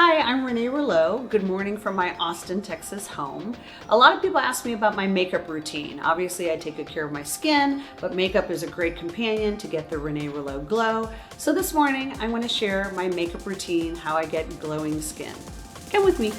Hi, I'm Renée Rouleau. Good morning from my Austin, Texas home. A lot of people ask me about my makeup routine. Obviously, I take good care of my skin, but makeup is a great companion to get the Renée Rouleau glow. So this morning, I'm going to share my makeup routine, how I get glowing skin. Come with me.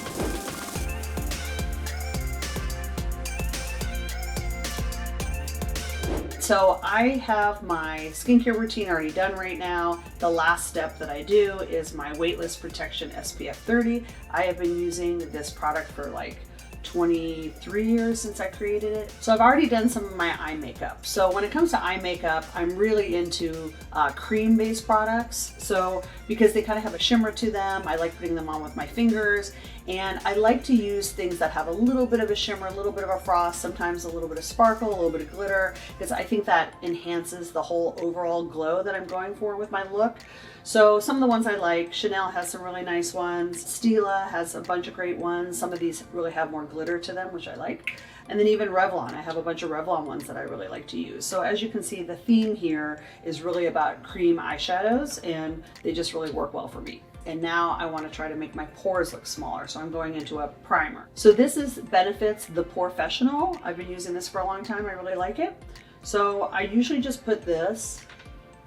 So I have my skincare routine already done right now. The last step that I do is my Weightless Protection SPF 30. I have been using this product for like 23 years since I created it. So I've already done some of my eye makeup. So when it comes to eye makeup, I'm really into cream-based products. So because they kind of have a shimmer to them, I like putting them on with my fingers. And I like to use things that have a little bit of a shimmer, a little bit of a frost, sometimes a little bit of sparkle, a little bit of glitter, because I think that enhances the whole overall glow that I'm going for with my look. So some of the ones I like, Chanel has some really nice ones. Stila has a bunch of great ones. Some of these really have more glitter to them, which I like. And then even Revlon, I have a bunch of Revlon ones that I really like to use. So as you can see, the theme here is really about cream eyeshadows, and they just really work well for me. And now I want to try to make my pores look smaller, so I'm going into a primer. So this is Benefit's the POREfessional. I've been using this for a long time. I really like it. So I usually just put this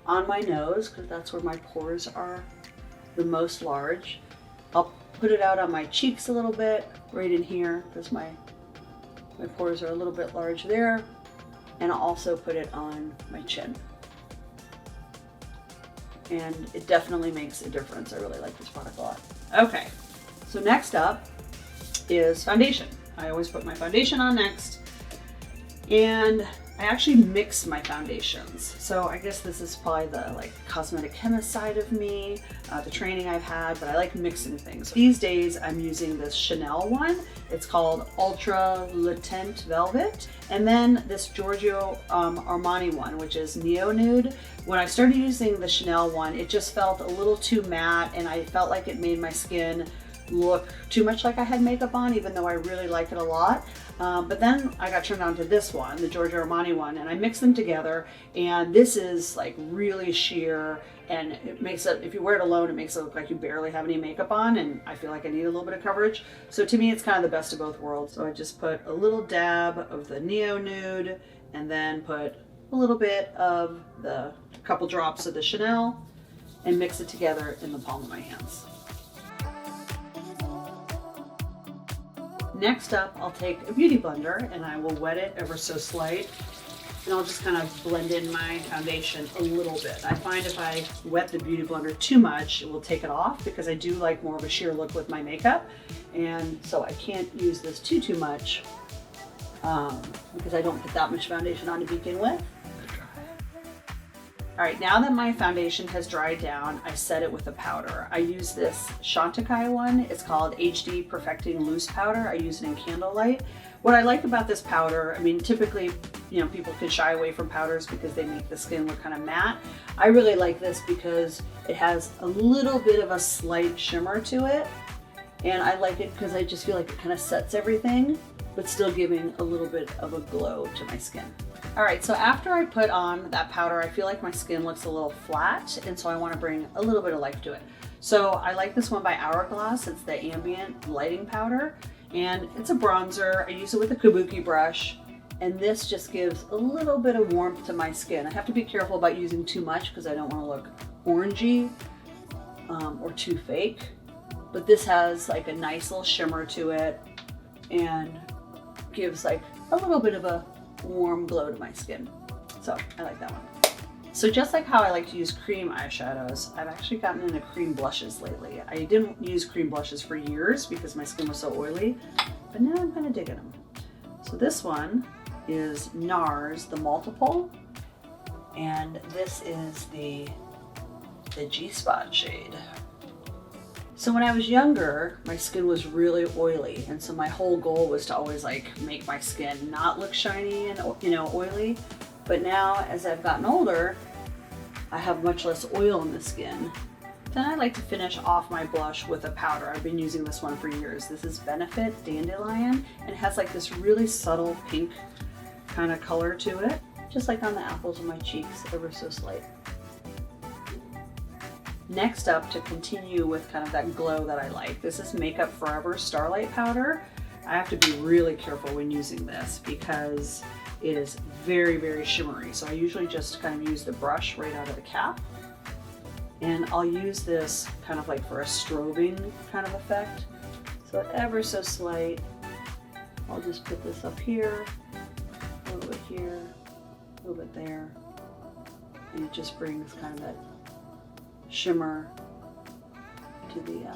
on my nose because that's where my pores are the most large. I'll put it out on my cheeks a little bit, right in here, because my pores are a little bit large there. And I'll also put it on my chin. And it definitely makes a difference. I really like this product a lot. Okay, so next up is foundation. I always put my foundation on next. And I actually mix my foundations. So I guess this is probably the like cosmetic chemist side of me, the training I've had, but I like mixing things. These days I'm using this Chanel one. It's called Ultra Latent Velvet. And then this Giorgio Armani one, which is Neo Nude. When I started using the Chanel one, it just felt a little too matte and I felt like it made my skin look too much like I had makeup on, even though I really like it a lot. But then I got turned on to this one, the Giorgio Armani one, and I mixed them together, and this is like really sheer, and it makes it, if you wear it alone, it makes it look like you barely have any makeup on, and I feel like I need a little bit of coverage. So to me, it's kind of the best of both worlds. So I just put a little dab of the Neo Nude, and then put a little bit of the couple drops of the Chanel, and mix it together in the palm of my hands. Next up, I'll take a beauty blender and I will wet it ever so slight, and I'll just kind of blend in my foundation a little bit. I find if I wet the beauty blender too much, it will take it off because I do like more of a sheer look with my makeup, and so I can't use this too much because I don't put that much foundation on to begin with. All right, now that my foundation has dried down, I set it with a powder. I use this Chantecaille one. It's called HD Perfecting Loose Powder. I use it in Candlelight. What I like about this powder, I mean, typically, you know, people can shy away from powders because they make the skin look kind of matte. I really like this because it has a little bit of a slight shimmer to it. And I like it because I just feel like it kind of sets everything, but still giving a little bit of a glow to my skin. All right, so after I put on that powder, I feel like my skin looks a little flat, and so I want to bring a little bit of life to it. So I like this one by Hourglass. It's the Ambient lighting powder, and it's a bronzer. I use it with a kabuki brush, and this just gives a little bit of warmth to my skin. I have to be careful about using too much because I don't want to look orangey or too fake, but this has like a nice little shimmer to it and gives like a little bit of a warm glow to my skin. So I like that one. So just like how I like to use cream eyeshadows, I've actually gotten into cream blushes lately. I didn't use cream blushes for years because my skin was so oily, but now I'm kind of digging them. So this one is Nars the Multiple, and this is the G-Spot shade. So when I was younger, my skin was really oily, and so my whole goal was to always like make my skin not look shiny and, you know, oily. But now, as I've gotten older, I have much less oil in the skin. Then I like to finish off my blush with a powder. I've been using this one for years. This is Benefit Dandelion, and it has like this really subtle pink kind of color to it, just like on the apples of my cheeks, ever so slight. Next up, to continue with kind of that glow that I like, this is Makeup Forever Starlight Powder. I have to be really careful when using this because it is very, very shimmery. So I usually just kind of use the brush right out of the cap. And I'll use this kind of like for a strobing kind of effect. So ever so slight. I'll just put this up here, a little bit here, a little bit there. And it just brings kind of that shimmer to the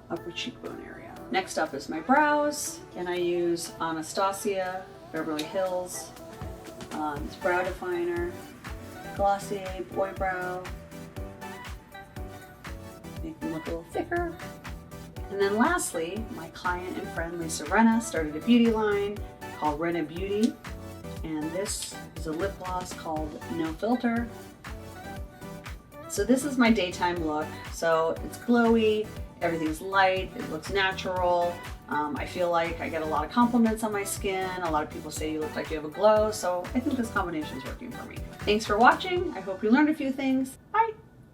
upper cheekbone area. Next up is my brows, and I use Anastasia Beverly Hills. It's brow definer, Glossier Boy Brow. Make them look a little thicker. And then lastly, my client and friend Lisa Rinna started a beauty line called Rinna Beauty, and this is a lip gloss called No Filter. So this is my daytime look. So it's glowy, everything's light, it looks natural. I feel like I get a lot of compliments on my skin. A lot of people say you look like you have a glow. So I think this combination is working for me. Thanks for watching. I hope you learned a few things. Bye.